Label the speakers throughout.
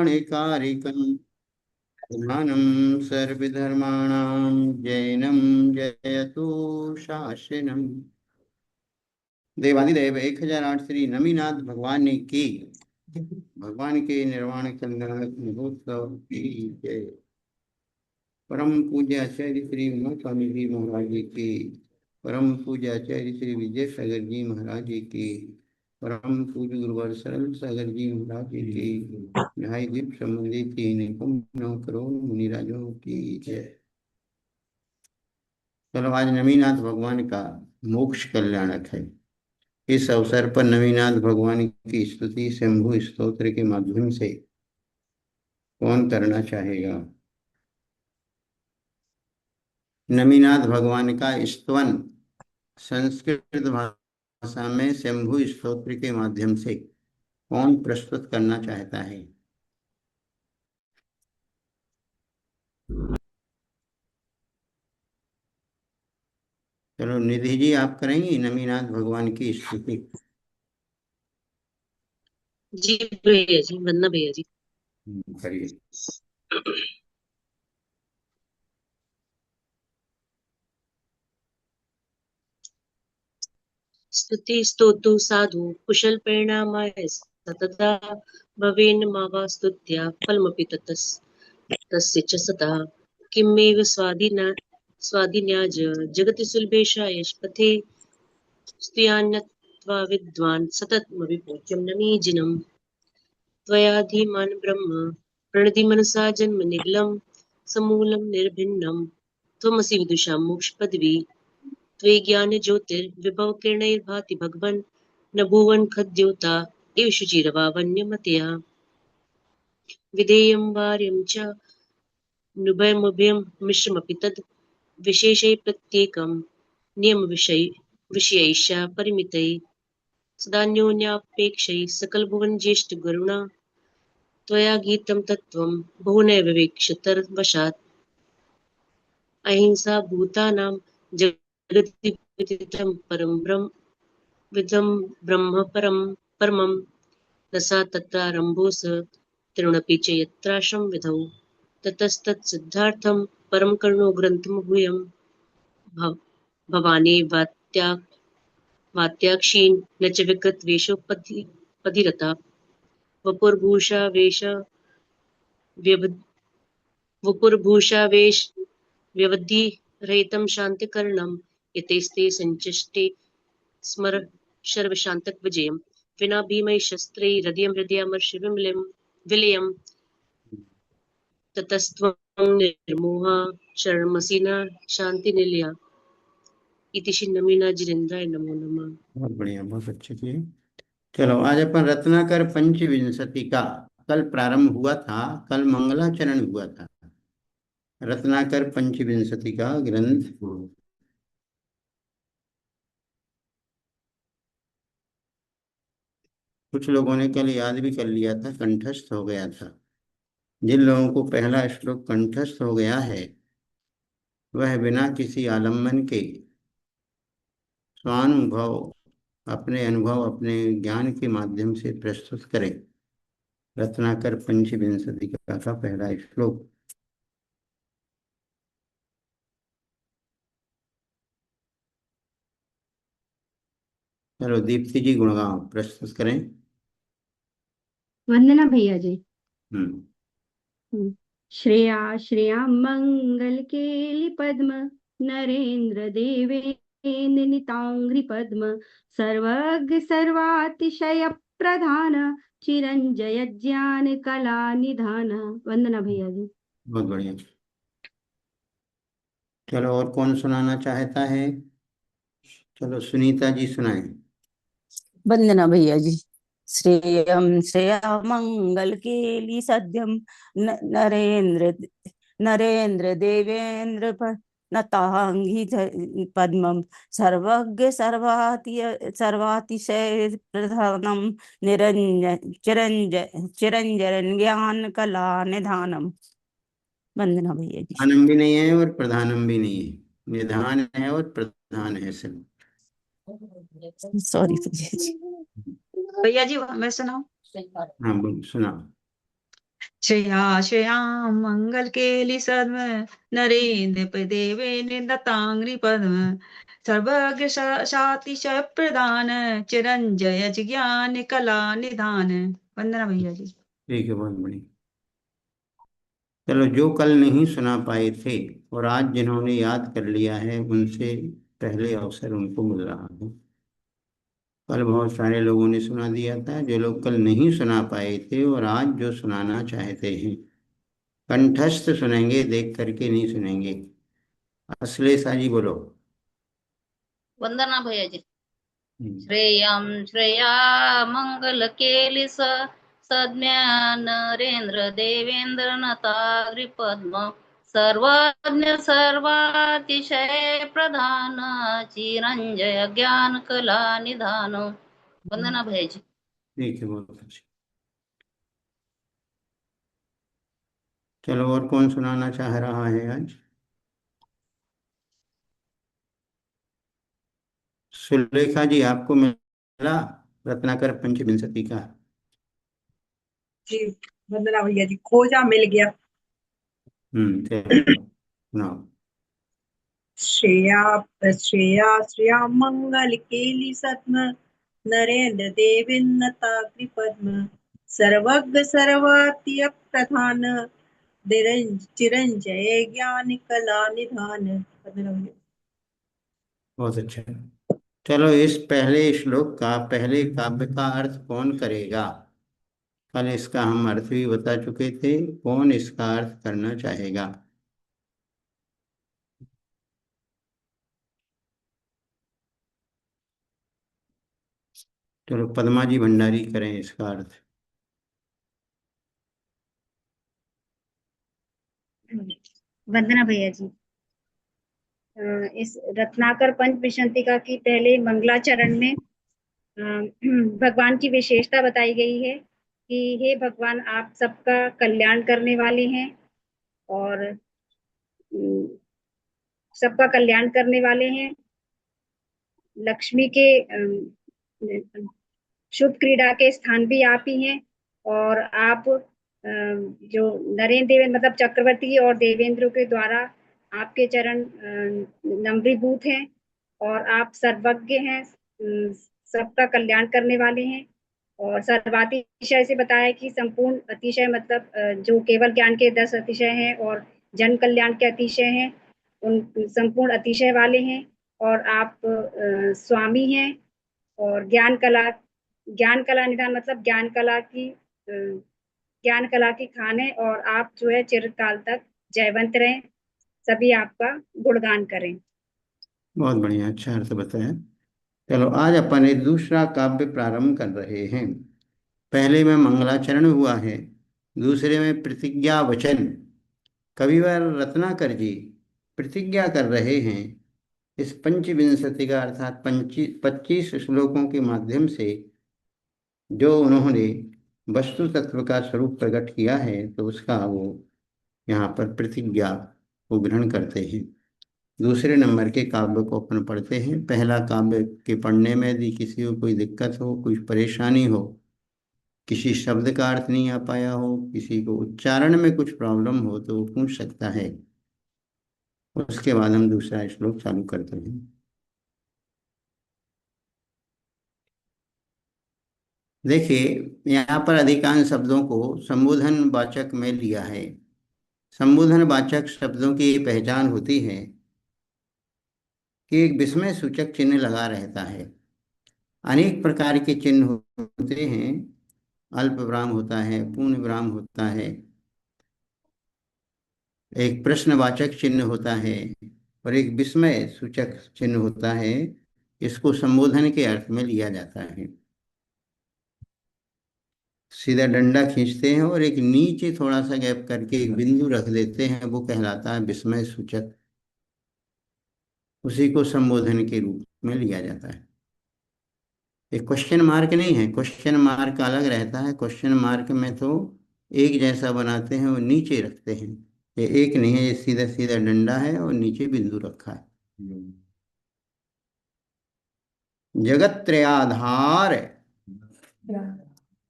Speaker 1: प्रमाणिकारकम् प्रधानं सर्वधर्माणां जैनं जयतु शासनम्। देवादिदेव 1008 श्री नमीनाथ भगवान की, भगवान के निर्वाण कल्याणक महोत्सव की जय। परम पूज्य आचार्य श्री उमा स्वामी जी महाराज जी की, परम पूज्य आचार्य श्री विजय सागर जी महाराज जी की, परम पूज्य गुरुवर सरल सागर जी महाराज जी की, न्याय दीप संबंधित निकुम 9 करोड़ मुनिराजों की जय। चलो, आज नवीनाथ भगवान का मोक्ष कल्याणक है। इस अवसर पर नवीनाथ भगवान की स्तुति शंभु स्तोत्र के माध्यम से कौन करना चाहेगा? नवीनाथ भगवान का स्तवन संस्कृत भाषा में शंभु स्तोत्र के माध्यम से कौन प्रस्तुत करना चाहता है? चलो निधि जी, आप करेंगी नवीनाथ भगवान की स्तुति?
Speaker 2: जी भैया जी, वंदना भैया जी।
Speaker 1: करिए।
Speaker 2: स्तुति स्तोतु साधु कुशल परिणामाय सतता भवेन मावा स्तुत्या फलमपि तस्य च सतः किमेव स्वादिन्याज जगति सुलभेशाय पथे स्तुयान्यत्वा विद्वान् सततमपि पूज्यं नमीजिनम् त्वयाधीमान ब्रह्म प्रणतिमनसा जन्म निगलं समूलं निर्भिन्नं त्वमसि विदुषां मोक्षपदवी त्वे ज्ञानज्योतिर्विभव किरणैर्भाति भगवन् न भुवन् खद्योता इव शुचिरवावन्यमतया विधेयं वार्यं च नुभयमुभयं मिश्रमपि तद् विशेषै प्रत्येकं नियमविषयैश्च परिमितैः सदान्योन्यापेक्षैः सकलभुवनज्येष्ठगुरुणा त्वया गीतं तत्त्वं बहुनैव विवेक्ष्यतरवशात् अहिंसा भूतानां जगति विदितं परं विदं ब्रह्म परमं न सा तत्रारम्भो स तृणपि च यत्राश्रम विधौ ततस्तत्सिद्धार्थं परं कर्णो ग्रन्थमभूयं भवानी वात्याक्षी न च विकृतवेषोपधिरता वपुर्भूषावेश वपुर्भूषावेश व्यवधिरहितं शान्तिकरणं यतेस्ते सञ्चष्टे स्मर सर्वशान्तक विजयं विना भीमै शस्त्रै विलयं ततस्त्वं निर्मोहा शर्मसि न शान्तिनिलया इति श्री नमीनाजिरेन्द्राय नमो नमः।
Speaker 1: बहुत बढ़िया, बहुत अच्छे किए। चलो, आज अपन रत्नाकर पंचविंशति का कल प्रारंभ हुआ था, कल मंगलाचरण हुआ था। रत्नाकर पंचविंशति का ग्रंथ कुछ लोगों ने कल याद भी कर लिया था, कंठस्थ हो गया था। जिन लोगों को पहला श्लोक कंठस्थ हो गया है वह बिना किसी आलम्बन के स्वानुभव, अपने अनुभव, अपने ज्ञान के माध्यम से प्रस्तुत करें। रत्नाकर पंचविंशति का पहला श्लोक। चलो दीप्ति जी गुणगान प्रस्तुत करें।
Speaker 3: वंदना भैया जी।
Speaker 1: हम्म।
Speaker 3: श्रेया श्रेया मंगल केली पद्म नरेंद्र देवेन्द्र नितांग्रि पद्म सर्वज्ञ सर्वातिशय प्रधान चिरंजय ज्ञान कला निधान। वंदना भैया जी।
Speaker 1: बहुत बढ़िया। चलो, और कौन सुनाना चाहता है? चलो सुनीता जी सुनाएं।
Speaker 4: वंदना भैया जी। श्रेयम श्रेया मंगल केली सद्यम नरेंद्र नरेंद्र देवेंद्र नतांगी पद्मम सर्वज्ञ सर्वातिशय प्रधानम निरंजन चिरंजन ज्ञान कला निधानम। वंदना भैया जी।
Speaker 1: प्रधानम भी नहीं है और प्रधानम भी नहीं है, निधान है और प्रधान है सिर्फ।
Speaker 4: सॉरी भैया जी।
Speaker 5: भैया जी मैं सुनाऊं?
Speaker 1: हाँ बोल, सुना।
Speaker 5: श्रेयाश्रयां मंगल केलि सद्म नरेन्द्र देवे निन्दतांग्रि पद्म सर्वज्ञ शातिशय प्रदान चिरंजय ज्ञान कला निधान। वंदना भैया जी।
Speaker 1: ठीक है, बहुत बढ़िया। चलो, जो कल नहीं सुना पाए थे और आज जिन्होंने याद कर लिया है, उनसे पहले अवसर उनको मिल रहा है। कल बहुत सारे लोगों ने सुना दिया था। जो लोग कल नहीं सुना पाए थे और आज जो सुनाना चाहते हैं, कंठस्थ सुनेंगे, देख करके नहीं सुनेंगे। अश्लेषा जी बोलो।
Speaker 6: वंदना भैया जी।
Speaker 1: हम्म।
Speaker 6: श्रेयं श्रेया मंगल केलि सद्म्या नरेंद्र देवेंद्र नताग्रि पद्म सर्वज्ञ सर्वातिशय प्रधान चिरंजय ज्ञान कला निधान। वंदना भैया जी।
Speaker 1: ठीक है, बहुत अच्छा। चलो, और कौन सुनाना चाह रहा है आज? सुलेखा जी, आपको मिला रत्नाकर पंचविंशति का?
Speaker 7: जी वंदना भैया जी, खोजा मिल गया।
Speaker 1: चलो सुनाओ।
Speaker 7: श्रेया श्रेया श्रेया मंगल केलि सत्म नरेंद्र देवेन्नता पद्म सर्वज्ञ सर्वात्य प्रधान चिरंजय ज्ञान कला निधान। वंदना भैया।
Speaker 1: बहुत अच्छा। चलो, इस पहले श्लोक का पहले काव्य का अर्थ कौन करेगा? कल इसका हम अर्थ भी बता चुके थे। कौन इसका अर्थ करना चाहेगा? चलो, पद्मा जी भंडारी करें इसका अर्थ।
Speaker 3: वंदना भैया जी। इस रत्नाकर पंचविंशतिका की पहले मंगलाचरण में भगवान की विशेषता बताई गई है कि हे भगवान, आप सबका कल्याण करने वाले हैं और सबका कल्याण करने वाले हैं। लक्ष्मी के शुभ क्रीड़ा के स्थान भी आप ही हैं और आप जो नरेंद्र देवेंद्र मतलब चक्रवर्ती और देवेंद्र के द्वारा आपके चरण नम्रीभूत हैं और आप सर्वज्ञ हैं, सबका कल्याण करने वाले हैं। और सर्वातिशय से बताया कि संपूर्ण अतिशय मतलब जो केवल ज्ञान के 10 अतिशय हैं और जन कल्याण के अतिशय हैं, उन संपूर्ण अतिशय वाले हैं। और आप स्वामी हैं और ज्ञान कला निधान मतलब ज्ञान कला की खान है और आप जो है चिरकाल तक जयवंत रहें, सभी आपका गुणगान करें।
Speaker 1: बहुत बढ़िया, अच्छा अर्थ बताया। चलो, आज अपन एक दूसरा काव्य प्रारंभ कर रहे हैं। पहले में मंगलाचरण हुआ है, दूसरे में प्रतिज्ञा वचन। कविवर रत्नाकर जी प्रतिज्ञा कर रहे हैं इस पंचविंशति का अर्थात 25 श्लोकों के माध्यम से जो उन्होंने वस्तु तत्व का स्वरूप प्रकट किया है, तो उसका वो यहाँ पर प्रतिज्ञा को ग्रहण करते हैं। दूसरे नंबर के काव्य को अपन पढ़ते हैं। पहला काव्य के पढ़ने में यदि किसी को कोई दिक्कत हो, कोई परेशानी हो, किसी शब्द का अर्थ नहीं आ पाया हो, किसी को उच्चारण में कुछ प्रॉब्लम हो, तो वो पूछ सकता है। उसके बाद हम दूसरा श्लोक चालू करते हैं। देखिए, यहाँ पर अधिकांश शब्दों को संबोधन वाचक में लिया है। संबोधन वाचक शब्दों की पहचान होती है कि एक विस्मय सूचक चिन्ह लगा रहता है। अनेक प्रकार के चिन्ह होते हैं। अल्प विराम होता है, पूर्ण विराम होता है, एक प्रश्नवाचक चिन्ह होता है और एक विस्मय सूचक चिन्ह होता है। इसको संबोधन के अर्थ में लिया जाता है। सीधा डंडा खींचते हैं और एक नीचे थोड़ा सा गैप करके एक बिंदु रख देते हैं, वो कहलाता है विस्मय सूचक। उसी को संबोधन के रूप में लिया जाता है। एक क्वेश्चन मार्क नहीं है, क्वेश्चन मार्क अलग रहता है। क्वेश्चन मार्क में तो एक जैसा बनाते हैं और नीचे रखते हैं। ये एक नहीं है, ये सीधा सीधा डंडा है और नीचे बिंदु रखा है। जगत त्रयाधार,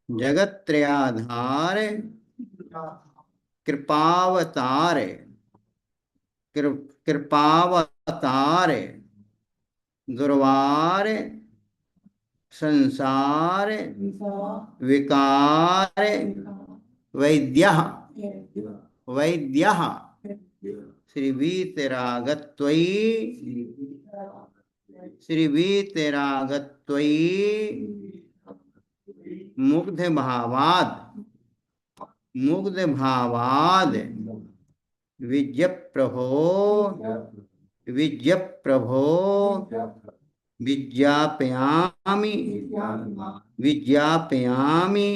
Speaker 1: जगत त्रयाधार कृपावतार, कृपावतार, दुर्वार संसार विकार वैद्यः, वैद्यः श्रीवीतरागत्वयि, श्रीवीतरागत्वयि मुग्ध भावाद, मुग्ध भावाद विज्ञ प्रभो, विज्ञ प्रभो विज्ञापयामि, विज्ञापयामि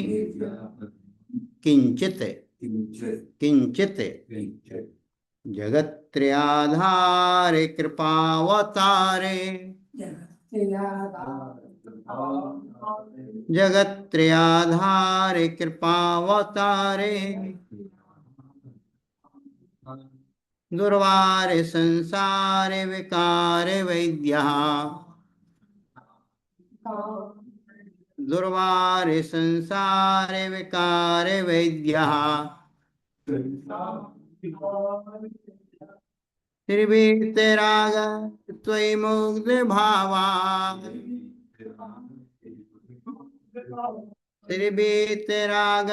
Speaker 1: किंचित, किंचित जगत्त्रयाधारे कृपावतारे, जगत्त्रयाधारे कृपावतारे दुर्वारे संसारे विकारे वैद्यः, दुर्वारे संसारे विकारे वैद्यः त्रिवीतराग त्वयि मुग्ध भावा, त्रिवीतराग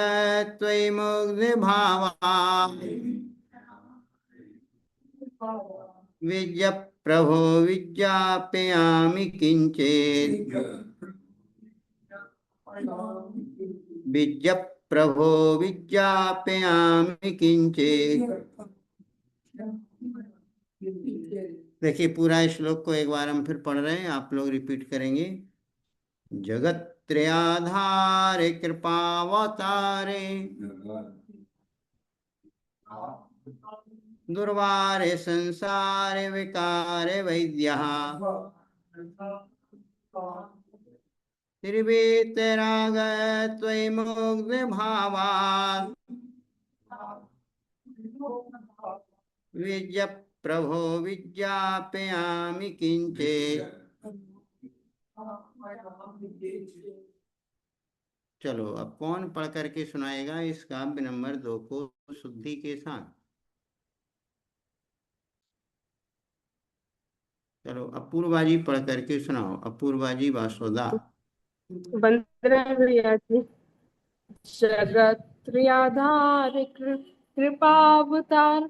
Speaker 1: त्वयि मुग्ध भावा विज्ञ प्रभो विज्ञापयामि किंचित्, विज्ञ प्रभो विज्ञापयामि किंचित्। देखिए पूरा श्लोक को एक बार हम फिर पढ़ रहे हैं, आप लोग रिपीट करेंगे। जगत त्रयाधारे कृपावतारे दुर्वारे संसारे विकारे वैद्यः त्रिवीतराग त्वयि मुग्ध भावात् विज्ञ प्रभो विज्ञापयामि किंचित्। चलो अब कौन पढ़ करके सुनाएगा इस काव्य नंबर 2 को शुद्धि के साथ? चलो अपूर्वा जी पढ़ करके सुनाओ। अपूर्वा जी वासोदा।
Speaker 8: वंदना भैया जी। जगत्त्रयाधार कृपावतार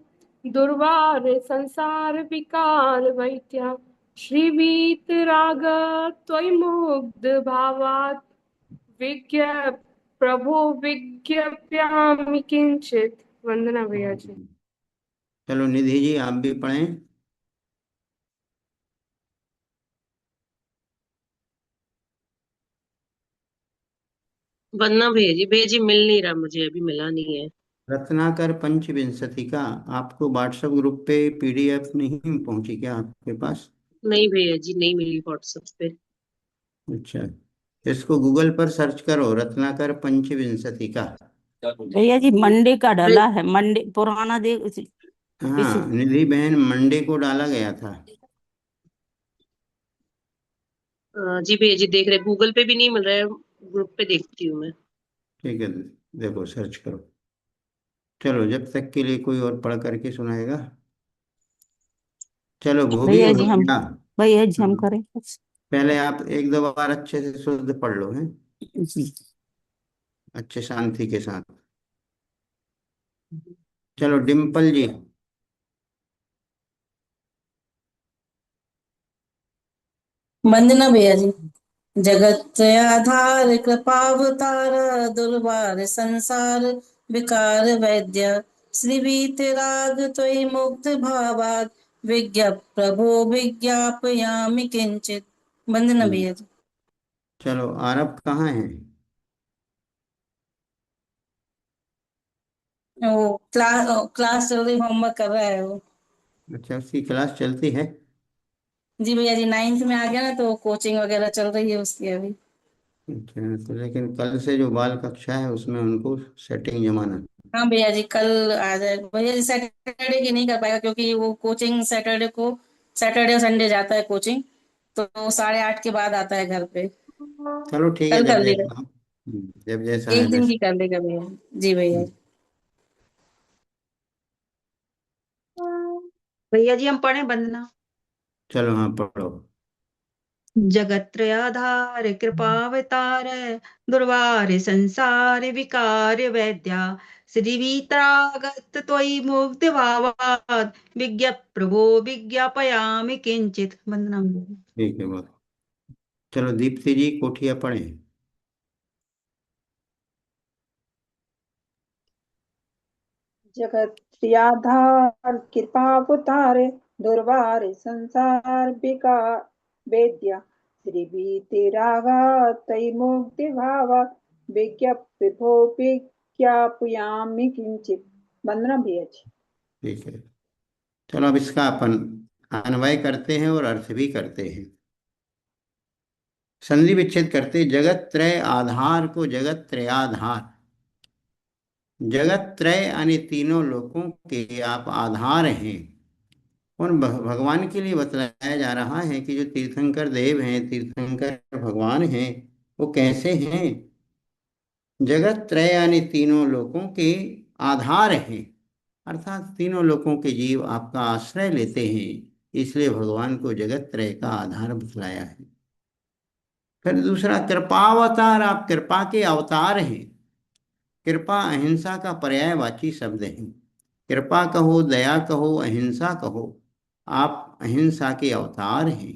Speaker 8: दुर्वार संसार विकार वैद्य श्रीवीतराग त्वयि मुग्ध भावात् विज्ञ प्रभो विज्ञापयामि किंचित। वंदना भैया जी।
Speaker 1: चलो निधि जी आप भी पढ़ें।
Speaker 2: वंदना भैया जी मिल नहीं रहा मुझे, अभी मिला नहीं है।
Speaker 1: रत्नाकर पंचविंशति का आपको व्हाट्सएप ग्रुप पे पीडीएफ नहीं पहुंची क्या आपके पास?
Speaker 2: नहीं भैया जी, नहीं मिली व्हाट्सएप पे।
Speaker 1: अच्छा, इसको गूगल पर सर्च करो, रत्नाकर पंचविंशति का।
Speaker 4: भैया जी मंडे का डाला है, मंडे पुराना दे
Speaker 1: हाँ निधि बहन, मंडे को डाला गया था।
Speaker 2: जी भैया जी देख रहे, गूगल पे भी नहीं मिल रहा है, ग्रुप पे देखती हूँ मैं।
Speaker 1: ठीक है, देखो सर्च करो। चलो जब तक के लिए कोई और पढ़ करके सुनाएगा। चलो भोगी
Speaker 4: भैया
Speaker 1: हो
Speaker 4: जी हम,
Speaker 1: गया।
Speaker 4: भैया जी हम करें
Speaker 1: पहले आप एक दो बार अच्छे से शुद्ध पढ़ लो हैं,
Speaker 4: जी।
Speaker 1: अच्छे शांति के साथ। चलो डिम्पल जी।
Speaker 9: वंदना भैया जी। जगत आधार कृपावतार दुर्वार संसार विकार वैद्य श्रीवीत राग त्वयि मुग्ध भावात् विज्ञ प्रभो विज्ञापयामि किंचित। वंदना भैया जी।
Speaker 1: चलो आरब कहाँ है?
Speaker 9: वो क्लास चल रही, होमवर्क कर रहा है वो।
Speaker 1: अच्छा उसकी क्लास चलती है?
Speaker 9: जी भैया जी, 9th में आ गया ना, तो कोचिंग वगैरह चल रही है उसकी अभी।
Speaker 1: अच्छा तो लेकिन कल से जो बाल कक्षा है उसमें उनको सेटिंग जमाना।
Speaker 9: हाँ भैया जी कल आ जाए भैया जी। सैटरडे की नहीं कर पाएगा क्योंकि वो कोचिंग सैटरडे को, सैटरडे और संडे जाता है कोचिंग, तो 8:30 के बाद आता है घर पे।
Speaker 1: चलो ठीक है,
Speaker 9: कल
Speaker 1: जब
Speaker 9: कर लेगा,
Speaker 1: जैसा जब जैसा है
Speaker 9: एक दिन
Speaker 1: वैसा।
Speaker 9: की कर लेगा भैया। जी भैया।
Speaker 5: भैया जी हम पढ़े वंदना।
Speaker 1: चलो हाँ पढ़ो।
Speaker 5: जगत्रयाधार कृपावतार दुर्वार संसार विकार वैद्या श्रीवीतरागत त्वयि मुक्ति भावात् विज्ञ प्रभो विज्ञापयामि किंचित। वंदना।
Speaker 1: ठीक है बहुत। चलो दीप्ति जी कोठिया पढ़े।
Speaker 10: जगत क्रियाधार कृपावतारे दुर्वार संसार विका वेद्या श्री बीति रागा तई मुक्ति भावा विज्ञापितो विज्ञापयामि किंचित। वंदना भी अच्छी।
Speaker 1: ठीक है। चलो अब इसका अपन अन्वय करते हैं और अर्थ भी करते हैं। संधि विच्छेद करते, जगत त्रय आधार को जगत त्रयाधार, जगत त्रय यानी तीनों लोकों के आप आधार हैं। और भगवान के लिए बतलाया जा रहा है कि जो तीर्थंकर देव हैं, तीर्थंकर भगवान हैं, वो कैसे हैं। जगत त्रय यानी तीनों लोकों के आधार हैं, अर्थात तीनों लोकों के जीव आपका आश्रय लेते हैं, इसलिए भगवान को जगत त्रय का आधार बतलाया है। फिर दूसरा कृपावतार, आप कृपा के अवतार हैं। कृपा अहिंसा का पर्यायवाची शब्द है। कृपा कहो, दया कहो, अहिंसा कहो, आप अहिंसा के अवतार हैं।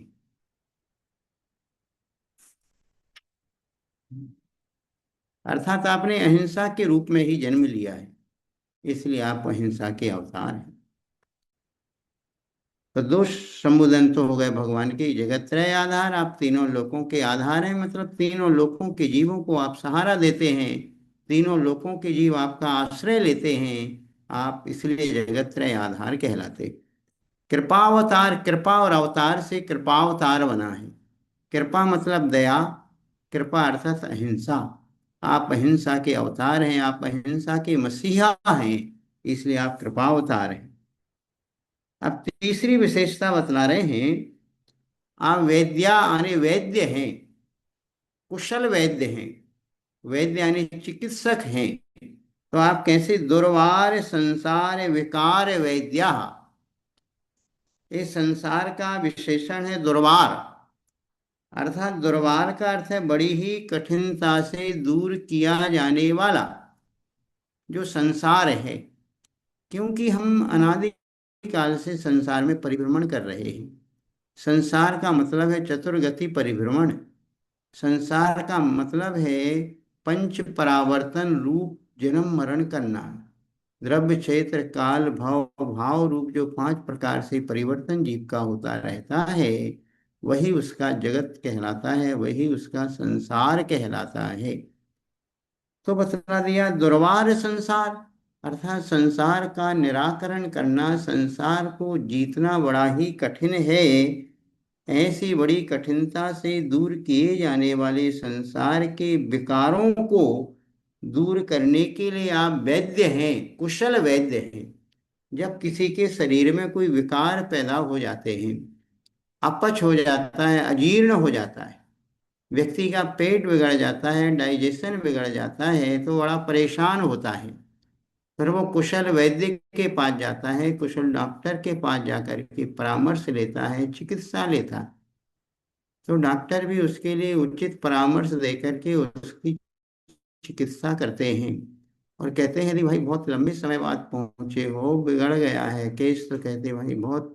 Speaker 1: अर्थात आपने अहिंसा के रूप में ही जन्म लिया है, इसलिए आप अहिंसा के अवतार हैं। तो दो संबोधन तो हो गए भगवान के, जगत त्रय आधार, आप तीनों लोकों के आधार हैं, मतलब तीनों लोकों के जीवों को आप सहारा देते हैं, तीनों लोकों के जीव आपका आश्रय लेते हैं, आप इसलिए जगत त्रय आधार कहलाते। कृपावतार, कृपा और अवतार से कृपावतार बना है। कृपा मतलब दया, कृपा अर्थात अहिंसा, आप अहिंसा के अवतार हैं, आप अहिंसा के मसीहा हैं, इसलिए आप कृपावतार हैं। अब तीसरी विशेषता बतला रहे हैं, आप वैद्या यानी वैद्य हैं, कुशल वैद्य हैं, वैद्य यानी चिकित्सक हैं। तो आप कैसे, दुर्वार संसार विकार वैद्या, इस संसार का विशेषण है दुर्वार, अर्थात दुर्वार का अर्थ है बड़ी ही कठिनता से दूर किया जाने वाला जो संसार है। क्योंकि हम अनादि काल से संसार में परिभ्रमण कर रहे हैं। संसार का मतलब है चतुर्गति परिभ्रमण, संसार का मतलब है पंच परावर्तन रूप जन्म मरण करना, द्रव्य क्षेत्र काल भव भाव रूप जो 5 प्रकार से परिवर्तन जीव का होता रहता है, वही उसका जगत कहलाता है, वही उसका संसार कहलाता है। तो बता दिया दुर्वार संसार, अर्थात संसार का निराकरण करना, संसार को जीतना बड़ा ही कठिन है। ऐसी बड़ी कठिनता से दूर किए जाने वाले संसार के विकारों को दूर करने के लिए आप वैद्य हैं, कुशल वैद्य हैं। जब किसी के शरीर में कोई विकार पैदा हो जाते हैं, अपच हो जाता है, अजीर्ण हो जाता है, व्यक्ति का पेट बिगड़ जाता है, डाइजेशन बिगड़ जाता है, तो बड़ा परेशान होता है। फिर वो कुशल वैद्य के पास जाता है, कुशल डॉक्टर के पास जाकर के परामर्श लेता है, चिकित्सा लेता है। तो डॉक्टर भी उसके लिए उचित परामर्श देकर के उसकी चिकित्सा करते हैं और कहते हैं यदि भाई बहुत लंबे समय बाद पहुंचे हो, बिगड़ गया है केस, तो कहते हैं भाई बहुत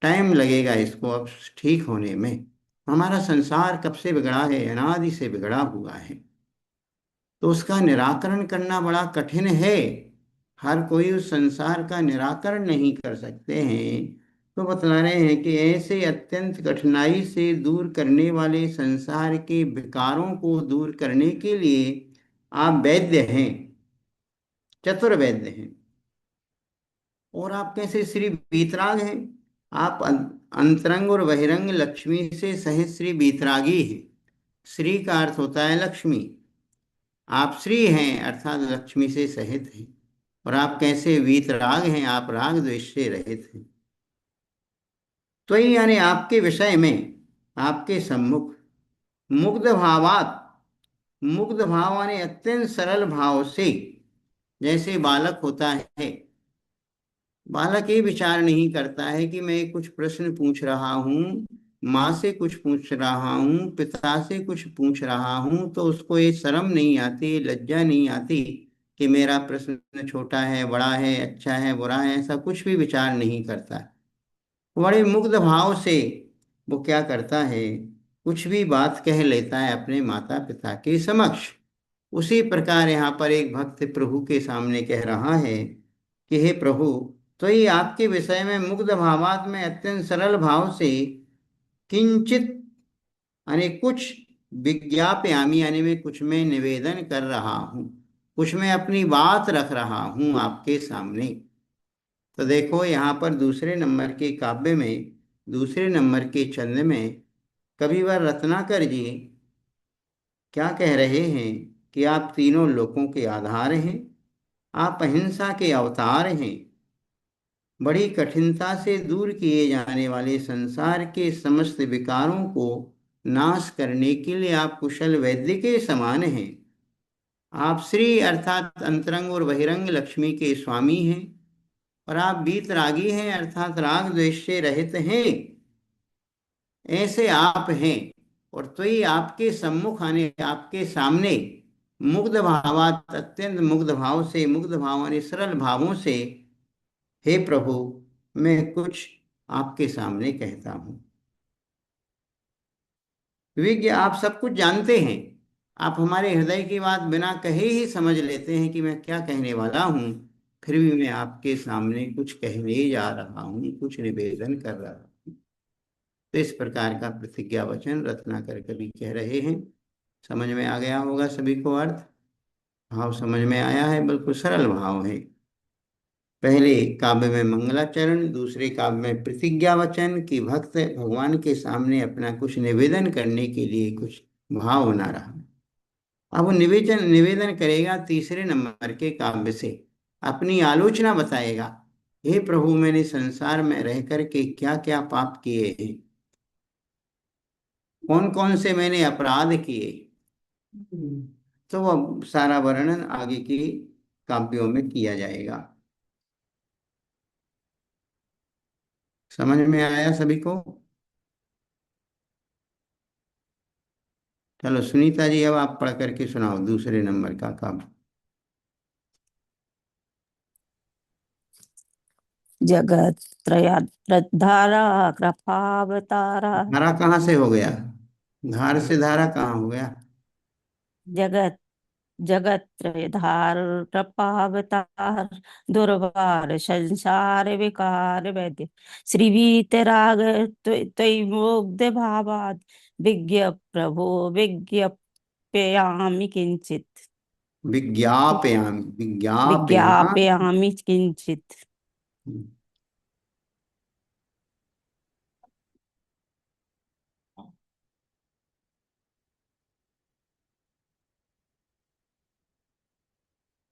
Speaker 1: टाइम लगेगा इसको अब ठीक होने में, हमारा संसार कब से बिगड़ा है, अनादि से बिगड़ा हुआ है, तो उसका निराकरण करना बड़ा कठिन है। हर कोई उस संसार का निराकरण नहीं कर सकते हैं। तो बतला रहे हैं कि ऐसे अत्यंत कठिनाई से दूर करने वाले संसार के विकारों को दूर करने के लिए आप वैद्य हैं, चतुर्वैद्य हैं। और आप कैसे, श्री वीतराग हैं, आप अंतरंग और बहिरंग लक्ष्मी से सहित श्री वीतरागी हैं। श्री का अर्थ होता है लक्ष्मी, आप श्री हैं अर्थात लक्ष्मी से सहित हैं। और आप कैसे वीतराग हैं, आप राग द्वेष से रहित हैं। तो यानी आपके विषय में, आपके सम्मुख, मुग्ध भावात, मुग्ध भाव यानी अत्यंत सरल भाव से, जैसे बालक होता है बालक ये विचार नहीं करता है कि मैं कुछ प्रश्न पूछ रहा हूँ, माँ से कुछ पूछ रहा हूँ, पिता से कुछ पूछ रहा हूँ, तो उसको ये शर्म नहीं आती, लज्जा नहीं आती कि मेरा प्रश्न छोटा है, बड़ा है, अच्छा है, बुरा है, ऐसा कुछ भी विचार नहीं करता। बड़े मुग्ध भाव से वो क्या करता है, कुछ भी बात कह लेता है अपने माता पिता के समक्ष। उसी प्रकार यहाँ पर एक भक्त प्रभु के सामने कह रहा है कि हे प्रभु, तो ये आपके विषय में मुग्ध भावात में अत्यंत सरल भाव से किंचित यानी कुछ विज्ञापयामी यानी मैं कुछ में निवेदन कर रहा हूँ, कुछ में अपनी बात रख रहा हूँ आपके सामने। तो देखो यहाँ पर दूसरे नंबर के काव्य में, दूसरे नंबर के छंद में कविवर रत्नाकर जी क्या कह रहे हैं कि आप तीनों लोकों के आधार हैं, आप अहिंसा के अवतार हैं, बड़ी कठिनता से दूर किए जाने वाले संसार के समस्त विकारों को नाश करने के लिए आप कुशल वैद्य के समान हैं। आप श्री अर्थात अंतरंग और बहिरंग लक्ष्मी के स्वामी हैं, और आप वीतरागी हैं अर्थात राग द्वेष से रहित हैं। ऐसे आप हैं, और तो ही आपके सम्मुख आने, आपके सामने मुग्ध भावात अत्यंत मुग्ध भाव से, मुग्ध भाव यानी सरल भावों से, हे प्रभु मैं कुछ आपके सामने कहता हूं। विज्ञ आप सब कुछ जानते हैं, आप हमारे हृदय की बात बिना कहे ही समझ लेते हैं कि मैं क्या कहने वाला हूं, फिर भी मैं आपके सामने कुछ कहने जा रहा हूं, कुछ निवेदन कर रहा हूं। तो इस प्रकार का प्रतिज्ञा वचन रत्नाकर कवि कह रहे हैं। समझ में आ गया होगा सभी को अर्थ, भाव समझ में आया है, बिल्कुल सरल भाव है। पहले काव्य में मंगलाचरण, दूसरे काव्य में प्रतिज्ञा वचन कि भक्त भगवान के सामने अपना कुछ निवेदन करने के लिए कुछ भाव बना रहा है। अब वो निवेदन करेगा तीसरे नंबर के काव्य से, अपनी आलोचना बताएगा। हे प्रभु मैंने संसार में रह करके क्या क्या पाप किए हैं, कौन कौन से मैंने अपराध किए, तो वह सारा वर्णन आगे की काव्यों में किया जाएगा। समझ में आया सभी को? चलो सुनीता जी अब आप पढ़ करके सुनाओ दूसरे नंबर का काव्य।
Speaker 4: जगत त्रयधारा कृपावतारा।
Speaker 1: धारा कहाँ से हो गया? धार से धारा कहाँ हो गया?
Speaker 4: जगत जगत त्रयधार कृपावतार दुर्वार संसार विकार वैद्य श्री वीतराग त्वयि मुग्ध भावात् विज्ञ प्रभो विज्ञापयामि किंचित।
Speaker 1: विज्ञापयामि,
Speaker 4: विज्ञापयामि किंचित।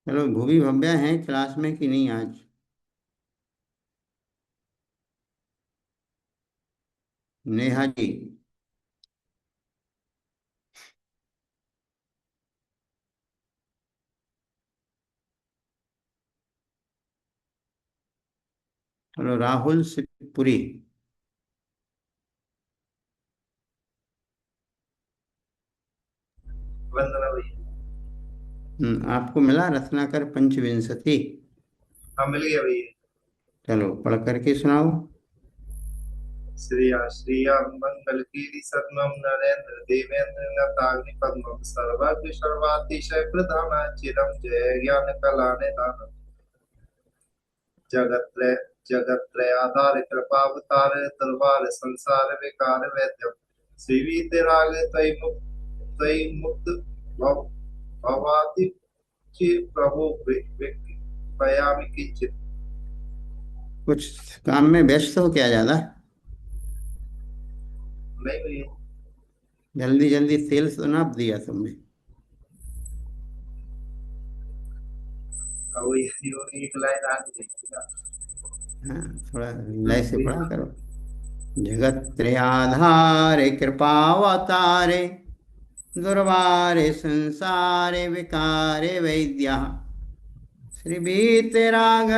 Speaker 1: चलो भूमि भव्या है क्लास में कि नहीं आज? नेहा जी चलो, राहुल सिद्धपुरी। आपको मिला रत्नाकर पंचविंशति?
Speaker 11: हाँ मिल गया भैया।
Speaker 1: चलो पढ़ करके सुनाओ।
Speaker 11: श्रिया श्रिया मंगल कीर्ति सतमम नरेंद्र देवेंद्र नताग्नि पद्मम सर्वज्ञ सर्वातिशय प्रधान चिरम जय ज्ञान कला निधान जगत त्रयाधार कृपावतार तलवार संसार विकार वैद्यम श्रीवीत राग तय मुक्त भवाति प्रभु पयामि किंचित।
Speaker 1: कुछ काम में व्यस्त हो क्या ज्यादा?
Speaker 11: नहीं भैया।
Speaker 1: जल्दी जल्दी तेल तो नाप दिया तुमने।
Speaker 11: एक लाइन आगे
Speaker 1: हाँ थोड़ा लय से पढ़ा करो। जगत त्रयाधारे कृपावतारे दुर्वारे संसारे विकारे वैद्या श्री वीतराग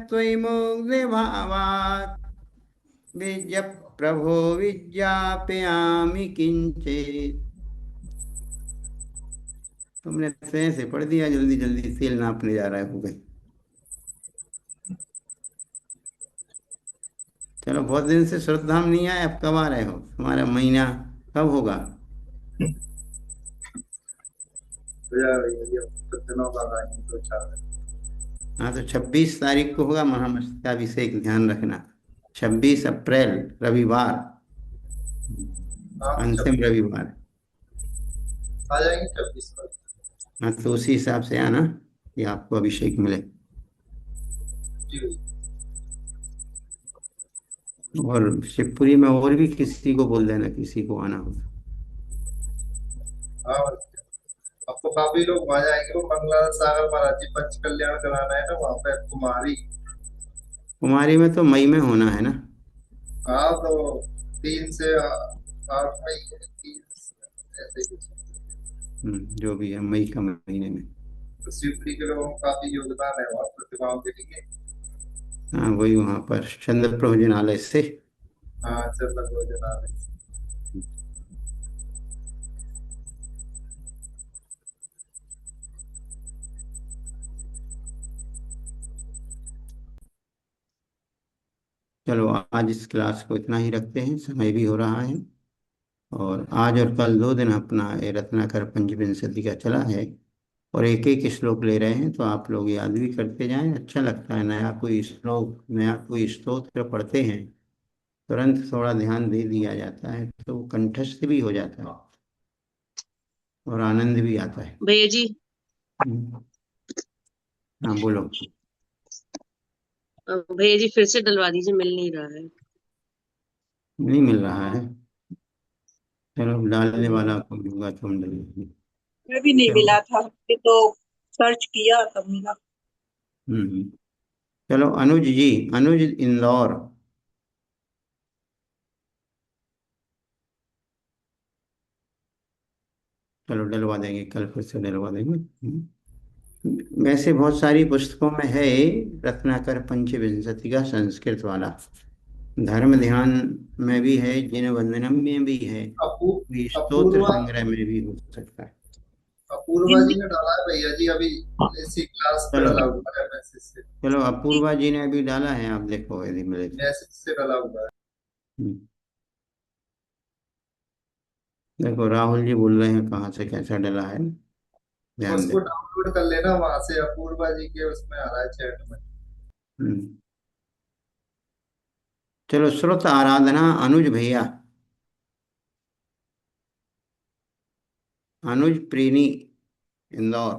Speaker 1: त्वयि मुग्ध भावात् विद्य प्रभो विज्ञापयामि किंचित। तुमने स्वयं से पढ़ दिया, जल्दी जल्दी तेल नापने जा रहा है हो गए। चलो, बहुत दिन से श्रद्धाम नहीं आए, अब कब आ रहे हो? तुम्हारा महीना कब होगा?
Speaker 11: दिनों बाद आएंगे, 2-4 दिन।
Speaker 1: हाँ, तो 26 तारीख को होगा महामस्तकाभिषेक, ध्यान रखना। 26 अप्रैल रविवार, अंतिम रविवार।
Speaker 11: आ जाएंगे 26 को।
Speaker 1: हाँ, तो उसी हिसाब से आना कि आपको अभिषेक मिले।
Speaker 11: जी।
Speaker 1: और शिवपुरी में और भी किसी को बोल देना, किसी को आना हो।
Speaker 11: हाँ, अब तो काफी लोग वहां जाएंगे। वो मंगला सागर महाराज जी पंच कल्याण कराना है ना वहां पे कुमारी।
Speaker 1: कुमारी में तो मई में होना है ना?
Speaker 11: हाँ, तो 3 से 8 मई, 3 ऐसे कुछ।
Speaker 1: जो भी है, मई का महीने में।
Speaker 11: तो शिवपुरी के लोगों का काफी योगदान है वहां प्रतिभाओं के लिए।
Speaker 1: हाँ, वही वहाँ पर चंद्र प्रभोजनालय से।
Speaker 11: हाँ, चल योजना।
Speaker 1: चलो, आज इस क्लास को इतना ही रखते हैं, समय भी हो रहा है। और आज और कल 2 दिन अपना ये रत्नाकर पंचविंशति का चला है, और एक एक श्लोक ले रहे हैं, तो आप लोग याद भी करते जाएं। अच्छा लगता है, नया कोई श्लोक, नया कोई स्तोत्र पढ़ते हैं, तुरंत थोड़ा ध्यान दे दिया जाता है, तो कंठस्थ भी हो जाता है और आनंद भी आता है।
Speaker 2: भैया जी,
Speaker 1: हाँ, बोलो।
Speaker 2: भैया जी फिर से डलवा दीजिए, मिल नहीं रहा है।
Speaker 1: नहीं मिल रहा है? चलो, डालने वाला को होगा तो हम डालेंगे।
Speaker 7: मैं भी नहीं मिला था, ये तो सर्च किया तब मिला।
Speaker 1: हम्म। चलो, अनुज जी, अनुज इंदौर। चलो, डलवा देंगे, कल फिर से डलवा देंगे। वैसे बहुत सारी पुस्तकों में है रत्नाकर पंचविंशति का संस्कृत वाला, धर्म ध्यान में भी है, जिन वंदनम में भी है, स्तोत्र संग्रह में भी हो सकता है।
Speaker 11: अपूर्वा जी ने डाला है भैया जी, अभी इसी क्लास पे डाला हुआ है मैसेज से।
Speaker 1: चलो, अपूर्वा जी ने अभी डाला है, आप देखो यदि मिले।
Speaker 11: मैसेज से डाला हुआ है।
Speaker 1: देखो, राहुल जी बोल रहे हैं कहाँ से कैसा डला है, ध्यान
Speaker 11: उसको
Speaker 1: दे।
Speaker 11: डाउनलोड कर लेना वहां से, अपूर्वा जी के उसमें आ रहा है चैट में।
Speaker 1: चलो, श्रुत आराधना अनुज भैया, अनुज प्रेनी इंदौर।